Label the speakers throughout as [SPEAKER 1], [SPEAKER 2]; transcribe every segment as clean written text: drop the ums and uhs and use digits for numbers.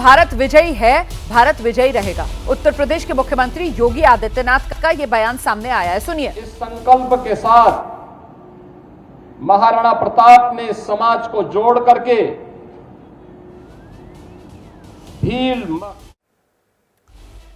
[SPEAKER 1] भारत विजयी है, भारत विजयी रहेगा। उत्तर प्रदेश के मुख्यमंत्री योगी आदित्यनाथ का यह बयान सामने आया है, सुनिए।
[SPEAKER 2] इस संकल्प के साथ महाराणा प्रताप ने समाज को जोड़ करके भील।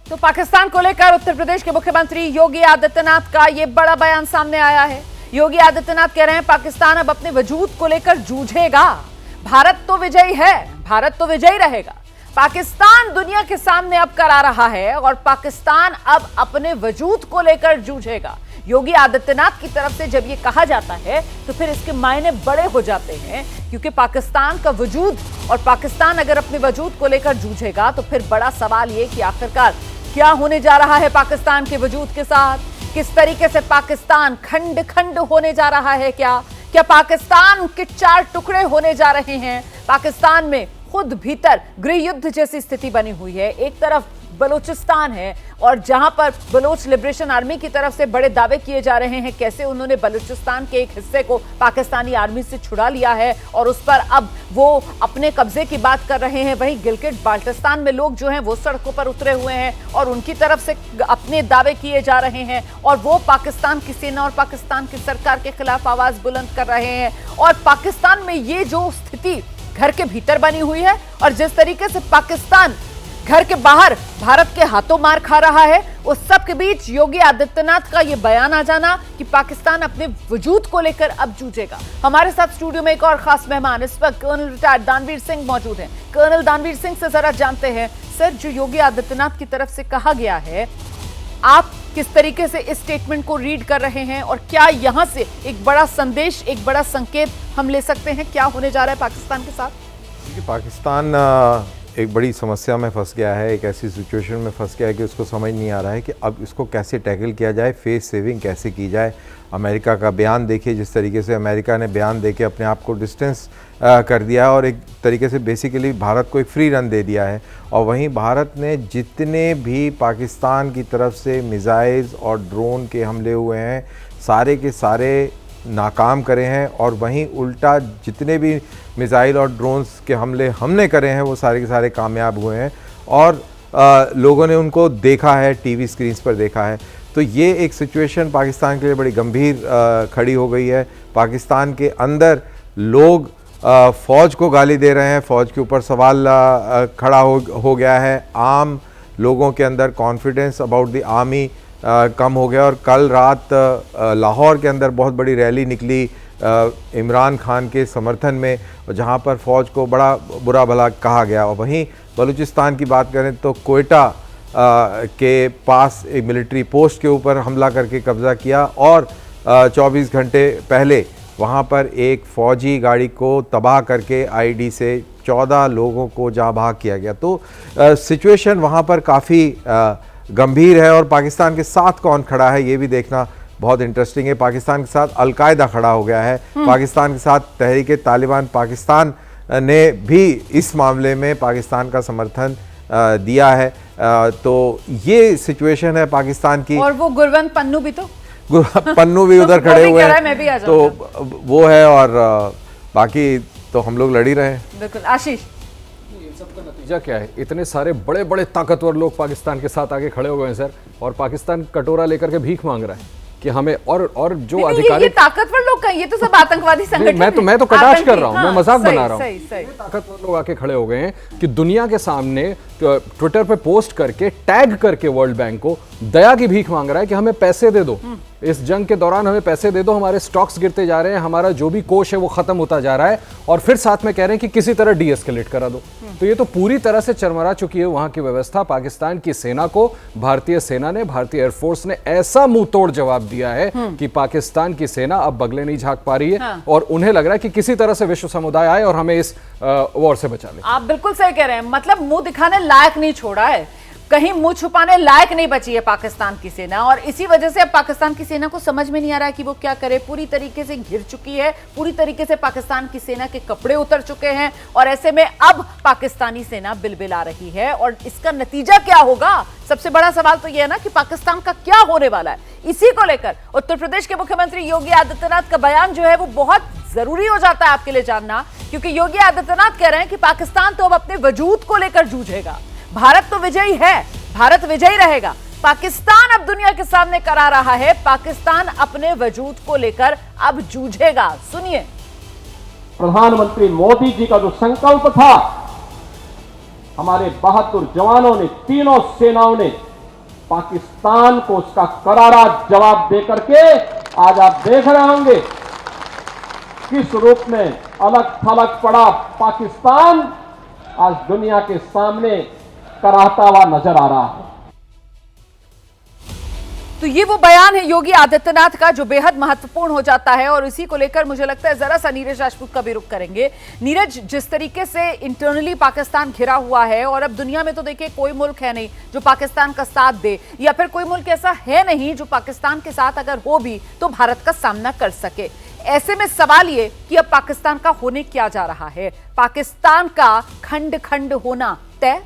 [SPEAKER 1] तो पाकिस्तान को लेकर उत्तर प्रदेश के मुख्यमंत्री योगी आदित्यनाथ का यह बड़ा बयान सामने आया है। योगी आदित्यनाथ कह रहे हैं पाकिस्तान अब अपने वजूद को लेकर जूझेगा। भारत तो विजयी है, भारत तो विजयी रहेगा। पाकिस्तान दुनिया के सामने अब करा रहा है और पाकिस्तान अब अपने वजूद को लेकर जूझेगा। योगी आदित्यनाथ की तरफ से जब यह कहा जाता है तो फिर इसके मायने बड़े हो जाते हैं, क्योंकि पाकिस्तान का वजूद और पाकिस्तान अगर अपने वजूद को लेकर जूझेगा तो फिर बड़ा सवाल यह कि आखिरकार क्या होने जा रहा है पाकिस्तान के वजूद के साथ। किस तरीके से पाकिस्तान खंड खंड होने जा रहा है, क्या पाकिस्तान के 4 टुकड़े होने जा रहे हैं। पाकिस्तान में खुद भीतर गृह युद्ध जैसी स्थिति बनी हुई है। एक तरफ बलूचिस्तान है और जहां पर बलोच लिबरेशन आर्मी की तरफ से बड़े दावे किए जा रहे हैं कैसे उन्होंने बलूचिस्तान के एक हिस्से को पाकिस्तानी आर्मी से छुड़ा लिया है और उस पर अब वो अपने कब्जे की बात कर रहे हैं। वहीं गिलगिट बाल्टिस्तान में लोग जो हैं वो सड़कों पर उतरे हुए हैं और उनकी तरफ से अपने दावे किए जा रहे हैं और वो पाकिस्तान की सेना और पाकिस्तान की सरकार के खिलाफ आवाज बुलंद कर रहे हैं। और पाकिस्तान में ये जो स्थिति घर के भीतर बनी हुई है और जिस तरीके से पाकिस्तान घर के बाहर भारत के हाथों मार खा रहा है, उस सब के बीच योगी आदित्यनाथ का यह बयान आ जाना कि पाकिस्तान अपने वजूद को लेकर अब जूझेगा। हमारे साथ स्टूडियो में एक और खास मेहमान इस वक्त कर्नल रिटायर्ड दानवीर सिंह मौजूद हैं। कर्नल दानवीर सिंह से जरा जानते हैं सर, जो योगी आदित्यनाथ की तरफ से कहा गया है, आप किस तरीके से इस स्टेटमेंट को रीड कर रहे हैं और क्या यहां से एक बड़ा संदेश, एक बड़ा संकेत हम ले सकते हैं क्या होने जा रहा है पाकिस्तान के साथ?
[SPEAKER 3] पाकिस्तान एक बड़ी समस्या में फंस गया है, एक ऐसी सिचुएशन में फंस गया है कि उसको समझ नहीं आ रहा है कि अब इसको कैसे टैकल किया जाए, फेस सेविंग कैसे की जाए। अमेरिका का बयान देखिए, जिस तरीके से अमेरिका ने बयान देके अपने आप को डिस्टेंस कर दिया और एक तरीके से बेसिकली भारत को एक फ्री रन दे दिया है। और वहीं भारत ने जितने भी पाकिस्तान की तरफ से मिसाइल्स और ड्रोन के हमले हुए हैं सारे के सारे नाकाम करे हैं और वहीं उल्टा जितने भी मिसाइल और ड्रोन्स के हमले हमने करे हैं वो सारे के सारे कामयाब हुए हैं और लोगों ने उनको देखा है, टीवी स्क्रीन्स पर देखा है। तो ये एक सिचुएशन पाकिस्तान के लिए बड़ी गंभीर खड़ी हो गई है। पाकिस्तान के अंदर लोग फ़ौज को गाली दे रहे हैं, फ़ौज के ऊपर सवाल खड़ा हो गया है। आम लोगों के अंदर कॉन्फिडेंस अबाउट द आर्मी कम हो गया और कल रात लाहौर के अंदर बहुत बड़ी रैली निकली इमरान खान के समर्थन में, जहां पर फ़ौज को बड़ा बुरा भला कहा गया। और वहीं बलूचिस्तान की बात करें तो कोयटा के पास एक मिलिट्री पोस्ट के ऊपर हमला करके कब्ज़ा किया और 24 घंटे पहले वहां पर एक फ़ौजी गाड़ी को तबाह करके आईडी से 14 लोगों को जहाँ भाग किया गया। तो सिचुएशन वहाँ पर काफ़ी गंभीर है और पाकिस्तान के साथ कौन खड़ा है ये भी देखना बहुत इंटरेस्टिंग है। पाकिस्तान के साथ अलकायदा खड़ा हो गया है, पाकिस्तान के साथ तहरीक तालिबान पाकिस्तान ने भी इस मामले में पाकिस्तान का समर्थन दिया है। तो ये सिचुएशन है पाकिस्तान की।
[SPEAKER 1] और वो गुरवंत पन्नू भी तो
[SPEAKER 3] पन्नू भी उधर खड़े हुए हैं, तो वो है और बाकी तो हम लोग लड़ ही रहे हैं।
[SPEAKER 1] बिल्कुल। आशीष,
[SPEAKER 4] सबका नतीजा क्या है? इतने सारे बड़े बड़े ताकतवर लोग पाकिस्तान के साथ आगे खड़े हो गए हैं सर, और पाकिस्तान कटोरा लेकर के भीख मांग रहा है कि हमें और जो अधिकारी
[SPEAKER 1] ये ताकतवर लोग का, ये तो सब आतंकवादी संगठन।
[SPEAKER 4] मैं तो कटाक्ष कर रहा हूँ, मैं मजाक बना रहा हूँ।
[SPEAKER 1] ताकतवर
[SPEAKER 4] लोग आके खड़े हो गए हैं कि दुनिया के सामने ट्विटर पे पोस्ट करके टैग करके वर्ल्ड बैंक को दया की भीख मांग रहा है कि हमें पैसे दे दो, इस जंग के दौरान हमें पैसे दे दो, हमारे स्टॉक्स गिरते जा रहे हैं, हमारा जो भी कोष है वो खत्म होता जा रहा है, और फिर साथ में कह रहे हैं कि किसी तरह डीएस्केलेट करा दो। तो ये तो पूरी तरह से चरमरा चुकी है वहां की व्यवस्था। पाकिस्तान की सेना को भारतीय सेना ने, भारतीय एयरफोर्स ने ऐसा मुंह तोड़ जवाब दिया है कि पाकिस्तान की सेना अब बगले नहीं झांक पा रही है और उन्हें लग रहा है कि किसी तरह से विश्व समुदाय आए और हमें इस वॉर से बचा ले।
[SPEAKER 1] आप बिल्कुल सही कह रहे हैं, मतलब मुंह दिखाने लायक नहीं छोड़ा है, कहीं मुंह छुपाने लायक नहीं बची है पाकिस्तान की सेना। और इसी वजह से अब पाकिस्तान की सेना को समझ में नहीं आ रहा है कि वो क्या करे। पूरी तरीके से घिर चुकी है, पूरी तरीके से पाकिस्तान की सेना के कपड़े उतर चुके हैं और ऐसे में अब पाकिस्तानी सेना बिलबिला रही है। और इसका नतीजा क्या होगा, सबसे बड़ा सवाल तो यह है ना कि पाकिस्तान का क्या होने वाला है। इसी को लेकर उत्तर प्रदेश के मुख्यमंत्री योगी आदित्यनाथ का बयान जो है वो बहुत जरूरी हो जाता है आपके लिए जानना, क्योंकि योगी आदित्यनाथ कह रहे हैं कि पाकिस्तान तो अब अपने वजूद को लेकर जूझेगा। भारत तो विजयी है, भारत विजयी रहेगा। पाकिस्तान अब दुनिया के सामने करा रहा है, पाकिस्तान अपने वजूद को लेकर अब जूझेगा। सुनिए।
[SPEAKER 2] प्रधानमंत्री मोदी जी का जो संकल्प था, हमारे बहादुर जवानों ने, तीनों सेनाओं ने पाकिस्तान को उसका करारा जवाब देकर के आज आप देख रहे होंगे किस रूप में अलग थलग पड़ा पाकिस्तान आज दुनिया के सामने कराहता हुआ नजर आ रहा है।
[SPEAKER 1] तो ये वो बयान है योगी आदित्यनाथ का जो बेहद महत्वपूर्ण हो जाता है, और इसी को लेकर मुझे लगता है जरा सा नीरज राजपूत का भी रुख करेंगे। नीरज, जिस तरीके से इंटरनली पाकिस्तान घिरा हुआ है, और अब दुनिया में तो देखिए कोई मुल्क है नहीं जो पाकिस्तान का साथ दे, या फिर कोई मुल्क ऐसा है नहीं जो पाकिस्तान के साथ अगर हो भी तो भारत का सामना कर सके। ऐसे में सवाल ये कि अब पाकिस्तान का होने क्या जा रहा है? पाकिस्तान का खंड खंड होना तय?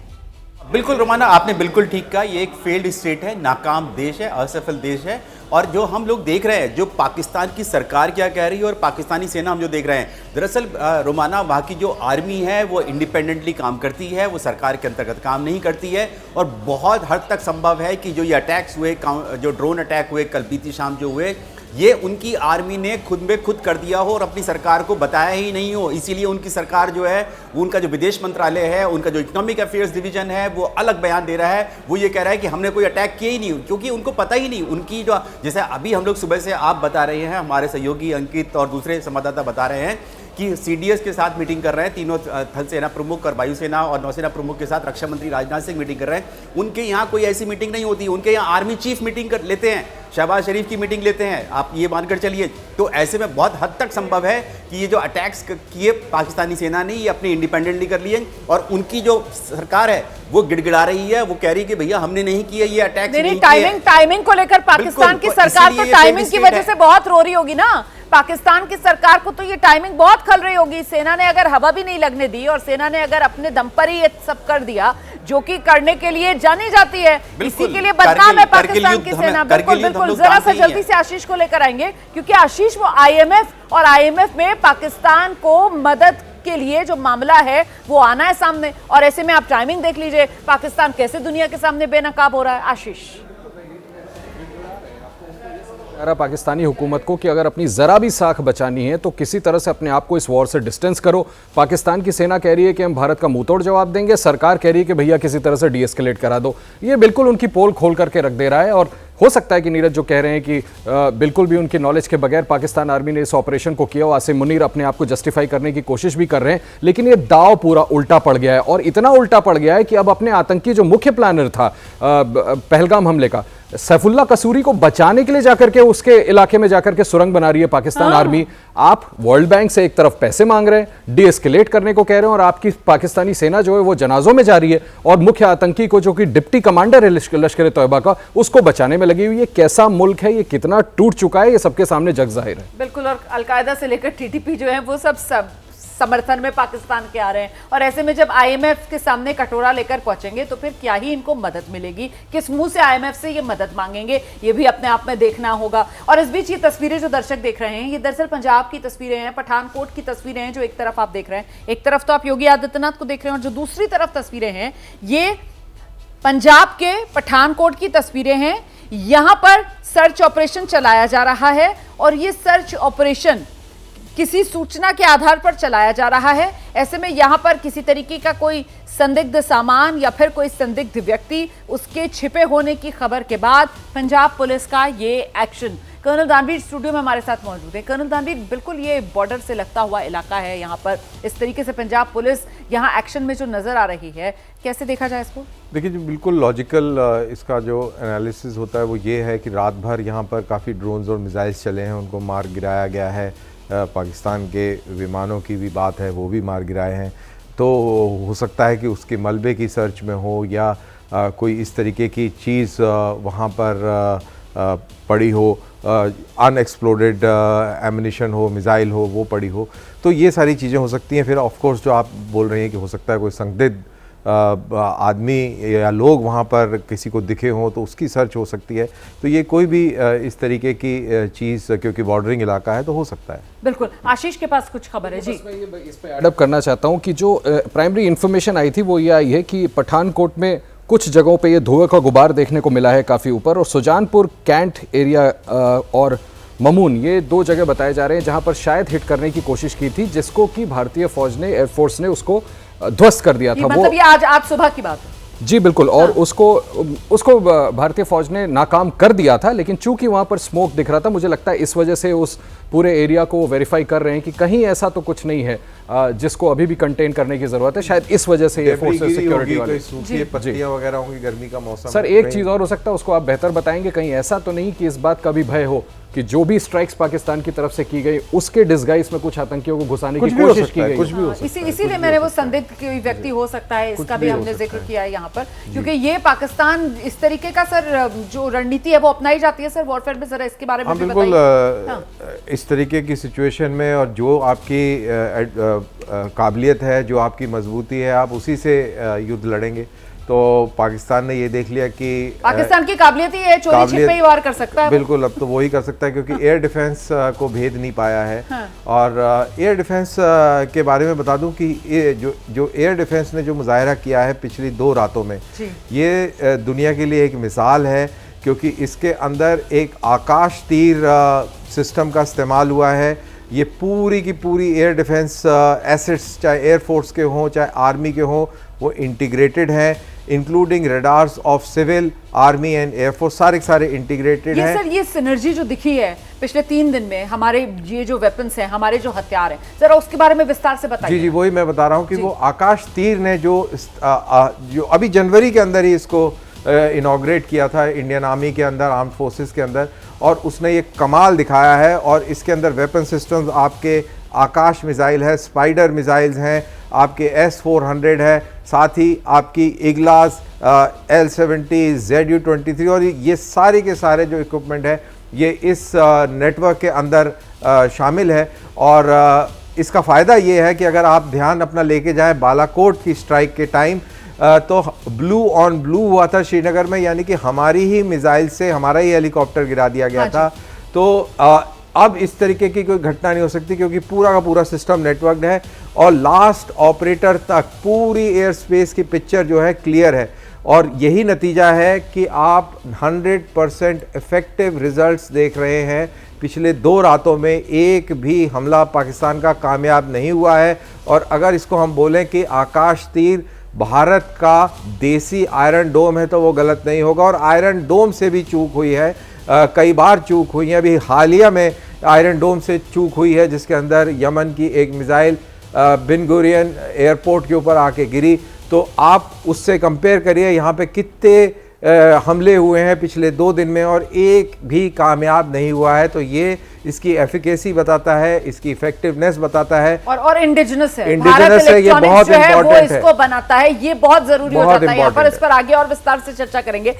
[SPEAKER 5] बिल्कुल रोमाना, आपने बिल्कुल ठीक कहा। ये एक फेल्ड स्टेट है, नाकाम देश है, असफल देश है। और जो हम लोग देख रहे हैं, जो पाकिस्तान की सरकार क्या कह रही है और पाकिस्तानी सेना हम जो देख रहे हैं, दरअसल रोमाना वहाँ की जो आर्मी है वो इंडिपेंडेंटली काम करती है, वो सरकार के अंतर्गत काम नहीं करती है। और बहुत हद तक संभव है कि जो ये अटैक्स हुए, जो ड्रोन अटैक हुए कल बीती शाम जो हुए, ये उनकी आर्मी ने खुद में खुद कर दिया हो और अपनी सरकार को बताया ही नहीं हो। इसीलिए उनकी सरकार जो है, उनका जो विदेश मंत्रालय है, उनका जो इकोनॉमिक अफेयर्स डिवीजन है, वो अलग बयान दे रहा है। वो ये कह रहा है कि हमने कोई अटैक किया ही नहीं, क्योंकि उनको पता ही नहीं। उनकी जो, जैसे अभी हम लोग सुबह से आप बता रहे हैं, हमारे सहयोगी अंकित और दूसरे संवाददाता बता रहे हैं कि सीडीएस के साथ मीटिंग कर रहे हैं, तीनों थल सेना प्रमुख और वायुसेना और नौसेना प्रमुख के साथ रक्षा मंत्री राजनाथ सिंह मीटिंग कर रहे हैं। उनके यहाँ कोई ऐसी मीटिंग नहीं होती, उनके यहाँ आर्मी चीफ मीटिंग कर लेते हैं, शहबाज शरीफ की मीटिंग लेते हैं, आप ये मानकर चलिए। तो ऐसे में बहुत हद तक संभव है कि ये जो अटैक्स किए पाकिस्तानी सेना ने, ये अपने इंडिपेंडेंटली कर लिए। और उनकी जो सरकार है वो गिड़गिड़ा रही है, वो कह रही है कि भैया हमने नहीं किया ये अटैक्स।
[SPEAKER 1] टाइमिंग को लेकर पाकिस्तान की सरकार तो टाइमिंग की वजह से बहुत रो रही होगी ना। पाकिस्तान की सरकार को तो ये टाइमिंग बहुत खल रही होगी। सेना ने अगर हवा भी नहीं लगने दी और सेना ने अगर अपने दम पर ही ये सब कर दिया, जो कि करने के लिए जानी जाती है, इसी के लिए बदनाम है पाकिस्तान की सेना। बिल्कुल बिल्कुल, जरा सा जल्दी से आशीष को लेकर आएंगे, क्योंकि आशीष वो आईएमएफ और आईएमएफ में पाकिस्तान को मदद के लिए जो मामला है वो आना है सामने, और ऐसे में आप टाइमिंग देख लीजिए, पाकिस्तान कैसे दुनिया के सामने बेनकाब हो रहा है। आशीष,
[SPEAKER 4] पाकिस्तानी हुकूमत को कि अगर अपनी जरा भी साख बचानी है तो किसी तरह से अपने आप को इस वॉर से डिस्टेंस करो। पाकिस्तान की सेना कह रही है कि हम भारत का मुंहतोड़ जवाब देंगे, सरकार कह रही है कि भैया किसी तरह से डीएस्केलेट करा दो। ये बिल्कुल उनकी पोल खोल करके रख दे रहा है। और हो सकता है कि नीरज जो कह रहे हैं कि बिल्कुल भी उनकी नॉलेज के बगैर पाकिस्तान आर्मी ने इस ऑपरेशन को किया, आसिम मुनीर अपने आप को जस्टिफाई करने की कोशिश भी कर रहे हैं, लेकिन ये दाव पूरा उल्टा पड़ गया है। और इतना उल्टा पड़ गया है कि अब अपने आतंकी जो मुख्य प्लानर था पहलगाम हमले का, सैफुल्ला कसूरी को बचाने के लिए जाकर के उसके इलाके में जाकर के सुरंग बना रही है पाकिस्तान आर्मी। आप वर्ल्ड बैंक से एक तरफ पैसे मांग रहे हैं, डीएस्केलेट करने को कह रहे हैं, और आपकी पाकिस्तानी सेना जो है वो जनाजों में जा रही है, और मुख्य आतंकी को जो कि डिप्टी कमांडर है लश्कर तैयबा का, उसको बचाने में लगी हुई है। कैसा मुल्क है ये, कितना टूट चुका है, ये सबके सामने जग जाहिर है।
[SPEAKER 1] बिल्कुल, और अलकायदा से लेकर टीटीपी जो है वो सब समर्थन में पाकिस्तान के आ रहे हैं। और ऐसे में जब आईएमएफ के सामने कटोरा लेकर पहुंचेंगे तो फिर क्या ही इनको मदद मिलेगी, किस मुंह से आईएमएफ से ये मदद मांगेंगे, ये भी अपने आप में देखना होगा। और इस बीच ये तस्वीरें जो दर्शक देख रहे हैं, ये दरअसल पंजाब की तस्वीरें हैं, पठानकोट की तस्वीरें हैं। जो एक तरफ आप देख रहे हैं, एक तरफ तो आप योगी आदित्यनाथ को देख रहे हैं, और जो दूसरी तरफ तस्वीरें हैं ये पंजाब के पठानकोट की तस्वीरें हैं। यहां पर सर्च ऑपरेशन चलाया जा रहा है, और ये सर्च ऑपरेशन किसी सूचना के आधार पर चलाया जा रहा है। ऐसे में यहां पर किसी तरीके का कोई संदिग्ध सामान या फिर कोई संदिग्ध व्यक्ति, उसके छिपे होने की खबर के बाद पंजाब पुलिस का ये एक्शन। कर्नल दानवीर स्टूडियो में हमारे साथ मौजूद है। कर्नल दानवीर, बिल्कुल ये बॉर्डर से लगता हुआ इलाका है, यहाँ पर इस तरीके से पंजाब पुलिस यहाँ एक्शन में जो नजर आ रही है, कैसे देखा जाए इसको?
[SPEAKER 3] देखिए जी, बिल्कुल लॉजिकल इसका जो एनालिसिस होता है वो ये है कि रात भर यहाँ पर काफ़ी ड्रोन्स और मिसाइल्स चले हैं, उनको मार गिराया गया है। पाकिस्तान के विमानों की भी बात है, वो भी मार गिराए हैं। तो हो सकता है कि उसके मलबे की सर्च में हो, या कोई इस तरीके की चीज़ वहाँ पर पड़ी हो, अनएक्सप्लोडेड एमिनिशन हो, मिसाइल हो, वो पड़ी हो। तो ये सारी चीज़ें हो सकती हैं। फिर ऑफ कोर्स जो आप बोल रहे हैं कि हो सकता है कोई संदिग्ध आदमी या लोग वहाँ पर किसी को दिखे हों तो उसकी सर्च हो सकती है। तो ये कोई भी इस तरीके की चीज़, क्योंकि बॉर्डरिंग इलाका है, तो हो सकता है।
[SPEAKER 1] बिल्कुल। आशीष के पास कुछ खबर है जी।
[SPEAKER 4] इस पे एडअप करना चाहता हूँ कि जो प्राइमरी इंफॉर्मेशन आई थी वो ये आई है कि पठानकोट में कुछ जगहों पे ये धुएं का गुबार देखने को मिला है काफ़ी ऊपर, और सुजानपुर कैंट एरिया और ममून, ये 2 जगह बताए जा रहे हैं जहां पर शायद हिट करने की कोशिश की थी, जिसको कि भारतीय फौज ने, एयरफोर्स ने उसको ध्वस्त कर दिया था।
[SPEAKER 1] मतलब ये आज सुबह की बात है।
[SPEAKER 4] जी बिल्कुल। और उसको भारतीय फौज ने नाकाम कर दिया था, लेकिन चूंकि वहां पर स्मोक दिख रहा था, मुझे लगता है इस वजह से उस पूरे एरिया को वेरीफाई कर रहे हैं कि कहीं ऐसा तो कुछ नहीं है जिसको अभी भी कंटेन करने की जरूरत है। शायद इस वजह से एयरफोर्स सिक्योरिटी वाले,
[SPEAKER 3] सूखी पत्तियां वगैरह होंगी, गर्मी का मौसम।
[SPEAKER 4] सर एक चीज और हो सकता है, उसको आप बेहतर बताएंगे, कहीं ऐसा तो नहीं कि इस बात का भी भय हो कि जो भी स्ट्राइक्स पाकिस्तान की तरफ से की गई उसके डिस्गाइज में कुछ आतंकियों को घुसाने की कोशिश की गई?
[SPEAKER 3] कुछ भी हो सकता है।
[SPEAKER 1] इसीलिए मैंने वो संदिग्ध कोई व्यक्ति हो सकता है, इसका भी हमने जिक्र किया है यहाँ पर, क्योंकि ये पाकिस्तान इस तरीके का सर जो रणनीति है वो अपनाई जाती है सर वॉरफेयर में, जरा इसके बारे में भी
[SPEAKER 3] बिल्कुल।
[SPEAKER 1] बताइए।
[SPEAKER 3] इस तरीके की सिचुएशन में और जो आपकी काबिलियत है, जो आपकी मजबूती है, आप उसी से युद्ध लड़ेंगे। तो पाकिस्तान ने ये देख लिया कि
[SPEAKER 1] पाकिस्तान की काबिलियत ही है, चोरी छिपे ही वार कर सकता है।
[SPEAKER 3] बिल्कुल, अब तो वही कर सकता है, क्योंकि एयर डिफेंस को भेद नहीं पाया है।
[SPEAKER 1] हाँ।
[SPEAKER 3] और एयर डिफेंस के बारे में बता दूं कि ये जो एयर डिफेंस ने जो मुजाहरा किया है पिछली 2 रातों में, ये दुनिया के लिए एक मिसाल है, क्योंकि इसके अंदर एक आकाश तीर सिस्टम का इस्तेमाल हुआ है। ये पूरी की पूरी एयर डिफेंस एसेट्स, चाहे एयरफोर्स के हों चाहे आर्मी के हों, वो इंटीग्रेटेड हैं, including radars of civil, army and air force, सारे इंटीग्रेटेड हैं।
[SPEAKER 1] सर ये सिनर्जी जो दिखी है पिछले 3 दिन में, हमारे ये जो वेपन्स हैं, हमारे जो हथियार हैं, जरा उसके बारे में विस्तार से बताइए।
[SPEAKER 3] जी, वही मैं बता रहा हूँ कि वो आकाश तीर ने जो अभी जनवरी के अंदर ही इसको इनॉग्रेट किया था इंडियन आर्मी के अंदर, आर्म्ड फोर्सेस के अंदर, और उसने ये कमाल दिखाया है। और इसके अंदर वेपन सिस्टम्स आपके आकाश मिसाइल है, स्पाइडर मिसाइल्स हैं, आपके S-400 है, साथ ही आपकी इग्लास L-70, ZU-23, और ये सारे के सारे जो इक्विपमेंट है ये इस नेटवर्क के अंदर शामिल है। और इसका फ़ायदा ये है कि अगर आप ध्यान अपना लेके जाएं बालाकोट की स्ट्राइक के टाइम, तो ब्लू ऑन ब्लू हुआ था श्रीनगर में, यानी कि हमारी ही मिसाइल से हमारा ही हेलीकॉप्टर गिरा दिया गया था। तो अब इस तरीके की कोई घटना नहीं हो सकती, क्योंकि पूरा का पूरा सिस्टम नेटवर्क्ड है और लास्ट ऑपरेटर तक पूरी एयर स्पेस की पिक्चर जो है क्लियर है। और यही नतीजा है कि आप 100% इफेक्टिव रिजल्ट्स देख रहे हैं। पिछले 2 रातों में एक भी हमला पाकिस्तान का कामयाब नहीं हुआ है। और अगर इसको हम बोलें कि आकाश तीर भारत का देसी आयरन डोम है तो वो गलत नहीं होगा। और आयरन डोम से भी चूक हुई है, कई बार चूक हुई है। अभी हालिया में आयरन डोम से चूक हुई है, जिसके अंदर यमन की एक मिसाइल बिन गुरियन एयरपोर्ट के ऊपर आके गिरी। तो आप उससे कंपेयर करिए यहाँ पे कितने हमले हुए हैं पिछले 2 दिन में, और एक भी कामयाब नहीं हुआ है। तो ये इसकी एफिकेसी बताता है, इसकी इफेक्टिवनेस बताता है।
[SPEAKER 1] और इंडिजिनस है,
[SPEAKER 3] इंडिजिनस है, ये बहुत
[SPEAKER 1] जो है वो
[SPEAKER 3] इंपॉर्टेंट है,
[SPEAKER 1] इसको बनाता है, ये बहुत जरूरी हो जाता है। यहाँ पर इस पर आगे और विस्तार से चर्चा करेंगे।